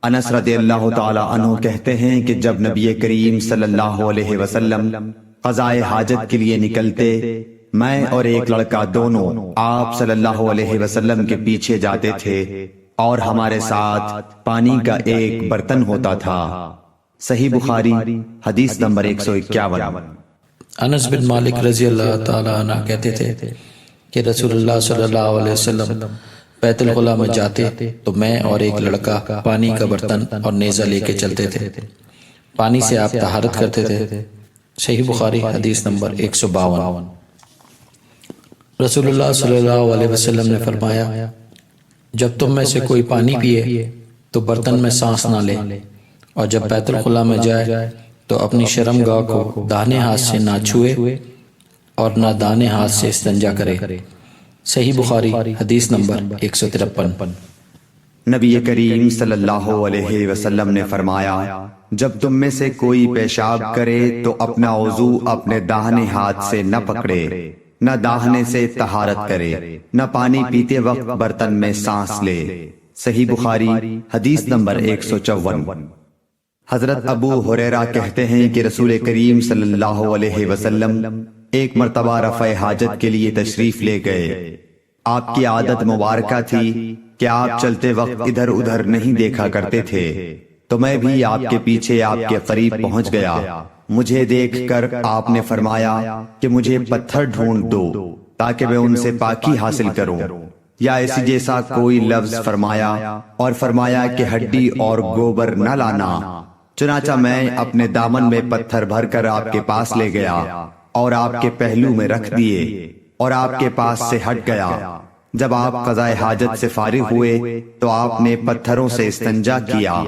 انس رضی اللہ تعالی عنہ کہتے ہیں کہ جب نبی کریم صلی اللہ علیہ وسلم قضائے حاجت کے لیے نکلتے، میں اور ایک لڑکا دونوں آپ صلی اللہ علیہ وسلم کے پیچھے جاتے تھے اور ہمارے ساتھ پانی کا ایک برتن ہوتا تھا۔ صحیح بخاری حدیث نمبر 151۔ انس بن مالک رضی اللہ تعالیٰ عنہ کہتے تھے کہ رسول اللہ صلی اللہ علیہ وسلم بیت الخلاء میں جاتے تو میں اور ایک لڑکا پانی کا برتن اور نیزہ لے کے چلتے تھے، پانی سے آپ طہارت کرتے تھے۔ صحیح بخاری حدیث نمبر 152۔ رسول اللہ صلی اللہ علیہ وسلم نے فرمایا، جب تم میں سے کوئی پانی پیے تو برتن میں سانس نہ لے، اور جب بیت الخلاء میں جائے تو اپنی شرمگاہ کو داہنے ہاتھ سے نہ چھوئے اور نہ داہنے ہاتھ سے استنجا کرے۔ صحیح بخاری حدیث نمبر 153۔ نبی کریم صلی اللہ علیہ وسلم نے فرمایا، جب تم میں سے کوئی پیشاب کرے تو اپنا وضو اپنے داہنے ہاتھ سے نہ پکڑے، نہ داہنے سے طہارت کرے، نہ پانی پیتے وقت برتن میں سانس لے۔ صحیح بخاری حدیث نمبر 154۔ حضرت ابو ہریرہ کہتے ہیں کہ رسول کریم صلی اللہ علیہ وسلم ایک مرتبہ رفع حاجت کے لیے تشریف لے گئے۔ آپ کی عادت مبارکہ تھی کہ آپ چلتے وقت ادھر ادھر نہیں دیکھا کرتے تھے، تو میں بھی آپ کے پیچھے آپ کے قریب پہنچ گیا۔ مجھے دیکھ کر آپ نے فرمایا کہ مجھے پتھر ڈھونڈ دو تاکہ میں ان سے پاکی حاصل کروں، یا اسی جیسا کوئی لفظ فرمایا، اور فرمایا کہ ہڈی اور گوبر نہ لانا۔ چنانچہ میں اپنے دامن میں پتھر بھر کر آپ کے پاس لے گیا اور آپ کے پہلو میں رکھ دیے اور آپ کے پاس سے ہٹ گیا۔ جب آپ قضائے حاجت سے فارغ ہوئے تو آپ نے پتھروں سے استنجا کیا۔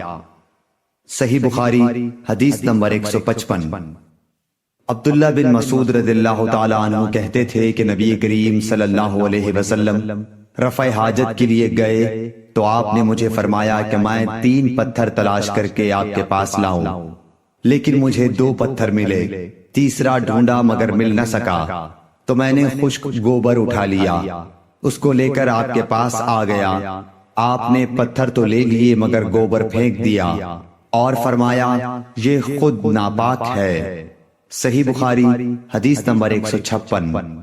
صحیح بخاری حدیث نمبر 155۔ عبداللہ بن مسعود رضی اللہ تعالی عنہ کہتے تھے کہ نبی کریم صلی اللہ علیہ وسلم رفع حاجت کے لیے گئے تو آپ نے مجھے فرمایا کہ میں 3 پتھر تلاش کر کے آپ کے پاس لاؤں، لیکن مجھے 2 پتھر ملے، تیسرا ڈھونڈا مگر مل نہ سکا، تو میں نے خشک گوبر اٹھا لیا، اس کو لے کر آپ کے پاس آ گیا۔ آپ نے پتھر تو لے لیے مگر گوبر پھینک دیا اور فرمایا یہ خود ناپاک ہے۔ صحیح بخاری حدیث نمبر 156۔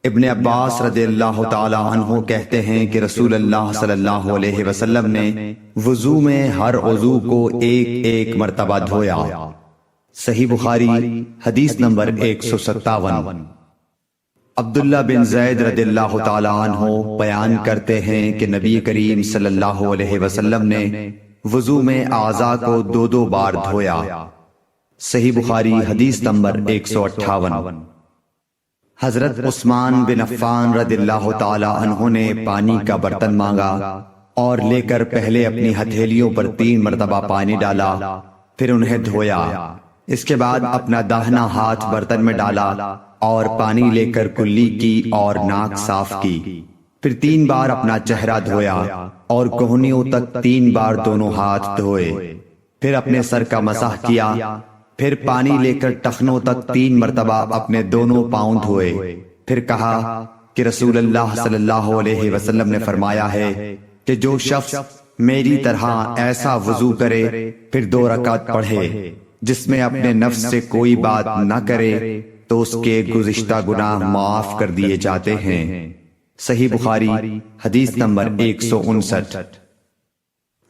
ابن عباس رضی اللہ تعالی عنہ کہتے ہیں کہ رسول اللہ صلی اللہ علیہ وسلم نے وضو میں ہر عضو کو ایک ایک مرتبہ دھویا۔ صحیح بخاری حدیث نمبر 157۔ عبداللہ بن زید رضی اللہ تعالی عنہ بیان کرتے ہیں کہ نبی کریم صلی اللہ علیہ وسلم نے وضو میں اعضاء کو 2 بار دھویا۔ صحیح بخاری حدیث نمبر 158۔ حضرت عثمان بن عفان رضی اللہ تعالی عنہ نے پانی کا برتن مانگا اور لے کر پہلے اپنی ہتھیلیوں پر 3 مرتبہ پانی ڈالا، پھر انہیں دھویا۔ اس کے بعد اپنا داہنا ہاتھ برتن میں ڈالا اور پانی لے کر کلی کی اور ناک صاف کی، پھر 3 بار اپنا چہرہ دھویا اور کوہنیوں تک 3 بار دونوں ہاتھ دھوئے، پھر اپنے سر کا مسح کیا، پھر پانی لے کر ٹخنوں تک 3 مرتبہ اپنے دونوں پاؤں دھوئے، پھر کہا کہ رسول اللہ صلی اللہ علیہ وسلم نے فرمایا ہے کہ جو شخص میری طرح ایسا وضو کرے پھر 2 رکعت پڑھے جس میں اپنے نفس سے کوئی بات نہ کرے تو اس کے گزشتہ گناہ معاف کر دیے جاتے ہیں۔ صحیح بخاری حدیث نمبر 159۔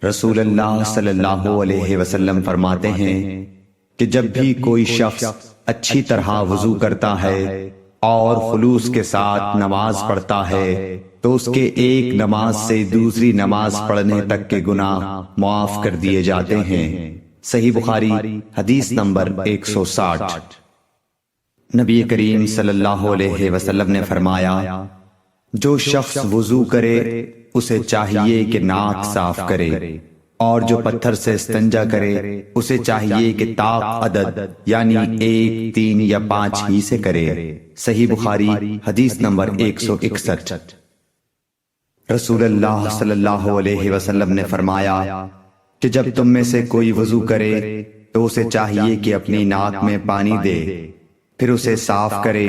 رسول اللہ صلی اللہ علیہ وسلم فرماتے ہیں کہ جب بھی کوئی شخص اچھی طرح وضو کرتا ہے اور خلوص کے ساتھ نماز پڑھتا ہے تو اس کے ایک نماز سے دوسری نماز پڑھنے تک کے گناہ معاف کر دیے جاتے ہیں۔ صحیح بخاری حدیث نمبر 160۔ نبی کریم صلی اللہ علیہ وسلم نے فرمایا جو شخص وضو کرے اسے چاہیے کہ ناک صاف کرے، اور جو پتھر سے استنجا کرے اسے چاہیے کہ طاق عدد یعنی 1، 3 یا 5 ہی سے کرے۔ صحیح بخاری حدیث نمبر 161۔ رسول اللہ صلی اللہ علیہ وسلم نے فرمایا کہ جب تم میں سے کوئی وضو کرے تو اسے چاہیے کہ اپنی ناک میں پانی دے، پھر اسے صاف کرے،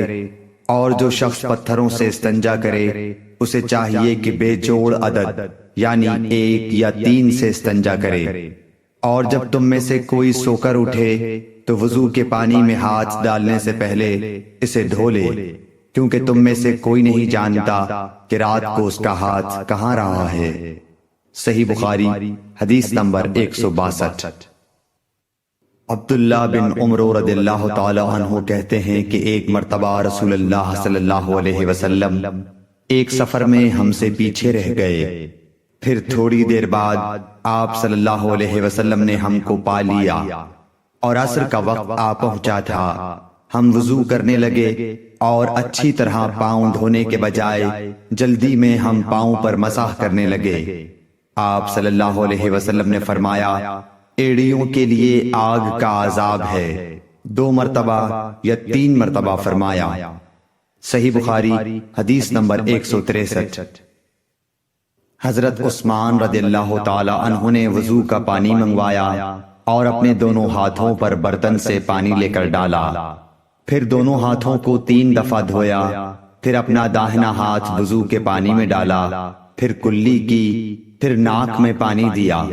اور جو شخص پتھروں سے استنجا کرے اسے چاہیے کہ بے جوڑ عدد یعنی 1 یا 3 سے استنجا کرے، اور جب تم میں سے کوئی سو کر اٹھے تو وضو کے پانی میں ہاتھ ڈالنے سے پہلے اسے دھو لے، کیونکہ تم میں سے کوئی نہیں جانتا کہ رات کو اس کا ہاتھ کہاں رہا ہے۔ صحیح بخاری حدیث نمبر 162۔ عبداللہ بن عمر رضی اللہ تعالی عنہ کہتے ہیں کہ ایک مرتبہ رسول اللہ صلی اللہ علیہ وسلم ایک سفر میں ہم سے پیچھے رہ گئے، پھر تھوڑی دیر بعد آپ صلی اللہ علیہ وسلم نے ہم کو پا لیا اور عصر کا وقت آ پہنچا تھا۔ ہم وضو کرنے لگے اور اچھی طرح پاؤں دھونے کے بجائے جلدی میں ہم پاؤں پر مسح کرنے لگے۔ آپ صلی اللہ علیہ وسلم نے فرمایا، ایڑیوں کے لیے آگ کا عذاب ہے، 2 مرتبہ یا 3 مرتبہ فرمایا۔ صحیح بخاری حدیث نمبر 163۔ حضرت عثمان رضی اللہ تعالی عنہ نے وضو کا پانی منگوایا اور اپنے دونوں ہاتھوں پر برتن سے پانی لے کر ڈالا، پھر دونوں ہاتھوں کو 3 دفعہ دھویا، پھر اپنا داہنا ہاتھ وضو کے پانی میں ڈالا، پھر کلی کی، پھر ناک میں پانی دیا،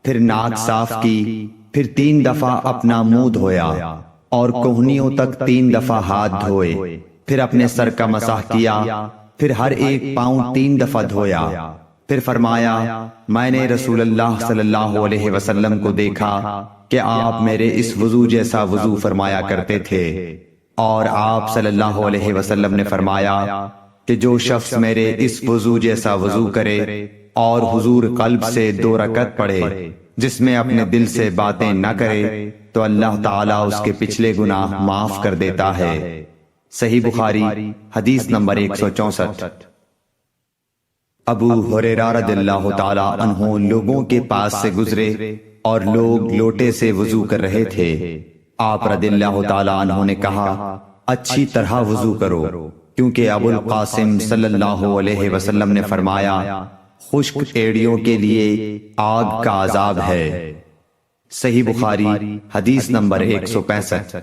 پھر ناک صاف کی، پھر 3 دفعہ اپنا منہ دھویا اور کوہنیوں تک 3 دفعہ ہاتھ دھوئے، پھر اپنے سر کا مسح کیا، پھر ہر ایک پاؤں 3 دفعہ دھویا، پھر فرمایا، میں نے رسول اللہ صلی اللہ علیہ وسلم کو دیکھا کہ آپ میرے اس وضو جیسا وضو فرمایا کرتے تھے، اور آپ صلی اللہ علیہ وسلم نے فرمایا کہ جو شخص میرے اس وضو جیسا وضو کرے اور حضور قلب سے 2 رکعت پڑھے جس میں اپنے دل سے باتیں نہ کرے تو اللہ تعالیٰ اس کے پچھلے گناہ معاف کر دیتا ہے۔ صحیح بخاری حدیث نمبر 164۔ ابو ہریرہ رضی اللہ تعالیٰ عنہ لوگوں کے پاس سے گزرے اور لوگ لوٹے سے وضو کر رہے تھے۔ آپ رضی اللہ تعالیٰ عنہ نے کہا، اچھی طرح وضو کرو، کیونکہ ابو القاسم صلی اللہ علیہ وسلم نے فرمایا، خشک ایڑیوں کے لیے آگ کا عذاب ہے۔ صحیح بخاری حدیث نمبر 165۔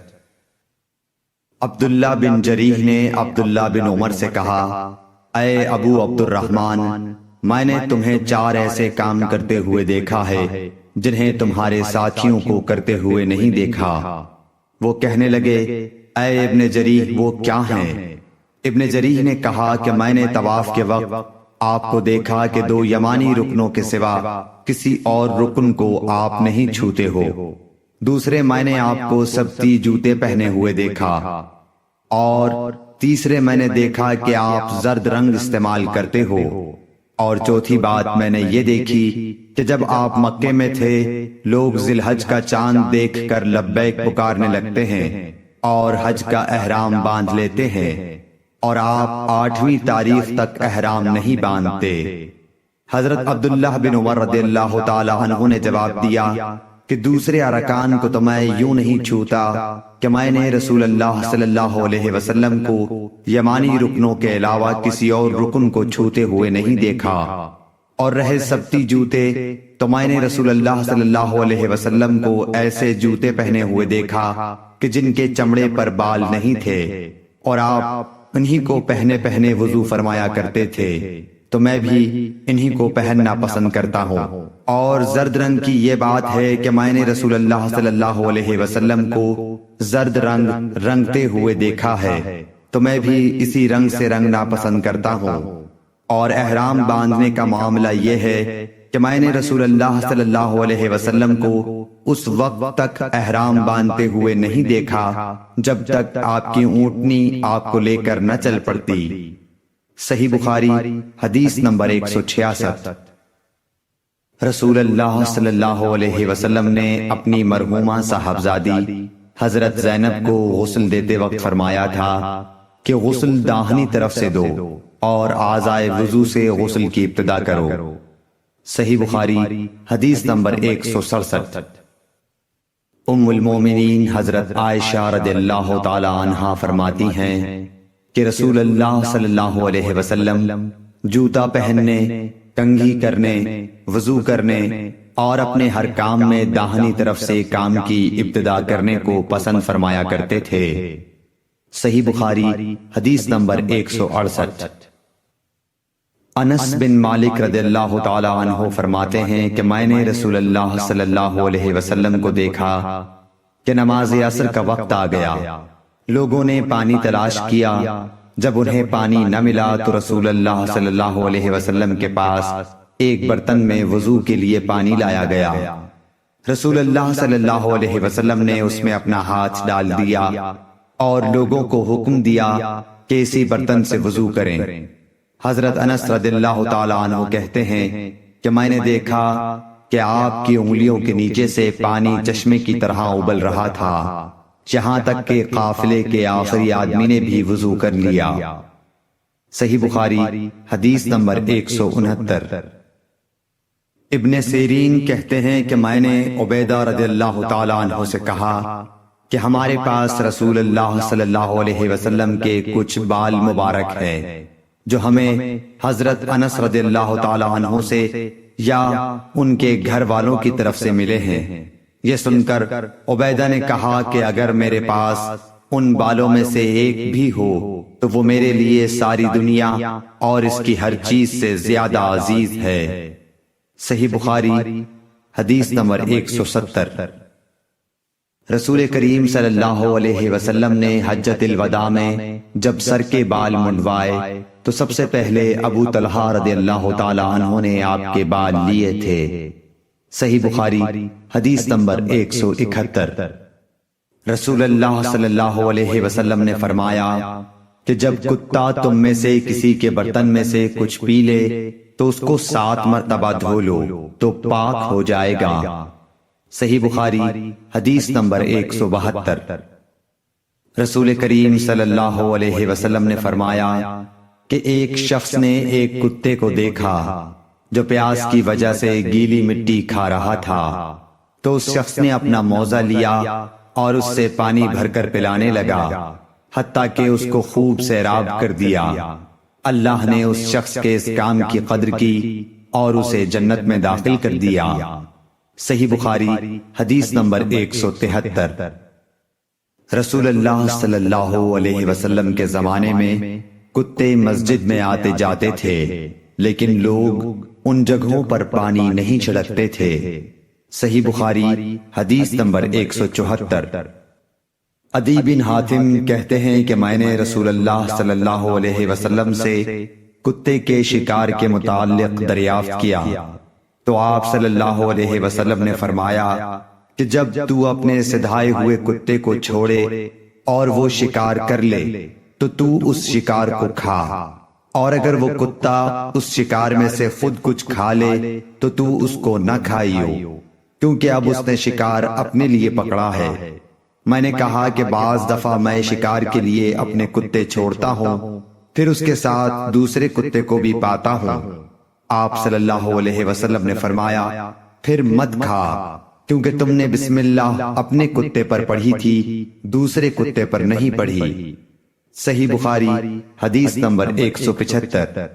عبداللہ بن جریح نے عبداللہ بن عمر سے کہا، اے ابو عبد الرحمن، میں نے تمہیں 4 ایسے کام کرتے ہوئے دیکھا ہے جنہیں تمہارے ساتھیوں کو کرتے ہوئے نہیں دیکھا۔ وہ کہنے لگے، اے ابن جریح، وہ کیا ہیں؟ ابن جریح نے کہا کہ میں نے طواف کے وقت آپ کو دیکھا کہ 2 یمانی رکنوں کے سوا کسی اور رکن کو آپ نہیں چھوتے ہو، دوسرے میں نے آپ کو سبتی جوتے پہنے ہوئے دیکھا، اور تیسرے میں نے دیکھا کہ آپ زرد رنگ استعمال کرتے ہو، اور چوتھی بات میں نے یہ دیکھی کہ جب آپ مکے میں تھے لوگ ذی الحج کا چاند دیکھ کر لبیک پکارنے لگتے ہیں اور حج کا احرام باندھ لیتے ہیں، اور آپ 8ویں تاریخ تک احرام نہیں باندھتے۔ حضرت عبداللہ بن عمر رضی اللہ تعالی عنہ نے جواب دیا کہ دوسرے ارکان کو تو میں یوں نہیں چھوتا کہ میں نے رسول اللہ صلی اللہ علیہ وسلم کو یمانی رکنوں کے علاوہ کسی اور رکن کو چھوتے ہوئے نہیں دیکھا، اور رہے سبتی جوتے تو میں نے رسول اللہ صلی اللہ علیہ وسلم کو ایسے جوتے پہنے ہوئے دیکھا کہ جن کے چمڑے پر بال نہیں تھے، اور آپ انہی کو پہنے وضو فرمایا کرتے تھے، تو میں بھی انہی کو پہننا پسند کرتا ہوں۔ اور زرد رنگ کی یہ بات ہے کہ میں نے رسول اللہ صلی اللہ علیہ وسلم کو زرد رنگ رنگتے ہوئے دیکھا ہے، تو میں بھی اسی رنگ سے رنگنا پسند کرتا ہوں۔ اور احرام باندھنے کا معاملہ یہ ہے کہ میں نے رسول اللہ صلی اللہ علیہ وسلم کو اس وقت تک احرام باندھتے ہوئے نہیں دیکھا جب تک آپ کی اونٹنی آپ کو لے کر نہ چل پڑتی۔ صحیح بخاری حدیث نمبر 166۔ رسول اللہ صلی اللہ علیہ وسلم نے اپنی مرحومہ صاحبزادی حضرت زینب کو غسل دیتے وقت فرمایا تھا کہ غسل داہنی طرف سے دو اور اعضائے وضو سے غسل کی ابتدا کرو۔ صحیح بخاری حدیث نمبر 167۔ ام المومنین حضرت عائشہ رضی اللہ تعالی عنہا فرماتی ہیں کہ رسول اللہ صلی اللہ علیہ وسلم جوتا پہننے، کنگھی کرنے، وضو کرنے اور اپنے ہر کام میں داہنی طرف سے کام کی ابتدا کرنے کو پسند فرمایا کرتے تھے۔ صحیح بخاری حدیث نمبر 168۔ انس بن مالک رضی اللہ تعالی عنہ فرماتے ہیں کہ میں نے رسول اللہ صلی اللہ علیہ وسلم کو دیکھا کہ نماز عصر کا وقت آ گیا۔ لوگوں نے پانی تلاش کیا، جب انہیں پانی نہ ملا تو رسول اللہ صلی اللہ علیہ وسلم کے پاس ایک برتن میں وضو کے لیے پانی لایا گیا۔ رسول اللہ صلی اللہ علیہ وسلم نے اس میں اپنا ہاتھ ڈال دیا اور لوگوں کو حکم دیا کہ اسی برتن سے وضو کریں۔ حضرت انس رضی اللہ تعالی عنہ کہتے ہیں کہ میں نے دیکھا کہ آپ کی انگلیوں کے نیچے سے پانی چشمے کی طرح ابل رہا تھا، یہاں تک کہ قافلے کے آخری آدمی نے بھی وضو کر لیا۔ صحیح بخاری حدیث نمبر 169۔ ابن سیرین کہتے ہیں کہ میں نے عبیدہ رضی اللہ تعالی عنہ سے کہا کہ ہمارے پاس رسول اللہ صلی اللہ علیہ وسلم کے کچھ بال مبارک ہے جو ہمیں حضرت انس رضی اللہ تعالی عنہ سے یا ان کے گھر والوں کی طرف سے ملے ہیں۔ یہ سن کر عبیدہ نے کہا کہ اگر میرے پاس ان بالوں میں سے ایک بھی ہو تو وہ میرے لیے ساری دنیا اور اس کی ہر چیز سے زیادہ عزیز ہے۔ صحیح بخاری حدیث نمبر 170۔ رسول کریم صلی اللہ علیہ وسلم نے حجۃ الوداع میں جب سر کے بال منڈوائے تو سب سے پہلے ابو طلحہ رضی اللہ تعالی عنہ نے آپ کے بال لیے تھے۔ صحیح بخاری حدیث نمبر 171۔ رسول اللہ صلی اللہ علیہ وسلم نے فرمایا کہ جب کتا تم میں سے کسی کے برتن میں سے کچھ پی لے تو اس کو 7 مرتبہ دھو لو تو پاک ہو جائے گا۔ صحیح بخاری حدیث نمبر 172۔ رسول کریم صلی اللہ علیہ وسلم نے فرمایا کہ ایک شخص نے ایک کتے کو دیکھا جو پیاس کی وجہ سے گیلی مٹی کھا رہا تھا، تو اس شخص نے اپنا موزہ لیا اور اس سے پانی بھر کر پلانے لگا حتیٰ کہ اس کو خوب سیراب کر دیا۔ اللہ نے اس شخص کے اس کام کی قدر کی اور اسے جنت میں داخل کر دیا۔ صحیح بخاری حدیث نمبر 173۔ رسول اللہ صلی اللہ علیہ وسلم کے زمانے میں کتے مسجد میں آتے جاتے تھے، لیکن لوگ ان جگہوں پر پانی نہیں چھڑکتے تھے۔ صحیح بخاری حدیث نمبر 174۔ عدی بن حاتم کہتے ہیں کہ میں نے رسول اللہ صلی اللہ علیہ وسلم سے کتے کے شکار کے متعلق دریافت کیا تو آپ صلی اللہ علیہ وسلم نے فرمایا کہ جب تو اپنے سدھائے ہوئے کتے کو چھوڑے اور وہ شکار کر لے تو اس شکار کو کھا، اور اگر وہ کتا اس شکار میں سے خود کچھ کھا لے تو اس کو نہ کھائیو، کیونکہ اب اس نے شکار اپنے لیے پکڑا ہے۔ میں نے کہا کہ بعض دفعہ میں شکار کے لیے اپنے کتے چھوڑتا ہوں، پھر اس کے ساتھ دوسرے کتے کو بھی پاتا ہوں۔ آپ صلی اللہ علیہ وسلم نے فرمایا پھر مت کھا، کیونکہ تم نے بسم اللہ اپنے کتے پر پڑھی تھی، دوسرے کتے پر نہیں پڑھی۔ صحیح بخاری حدیث نمبر 175۔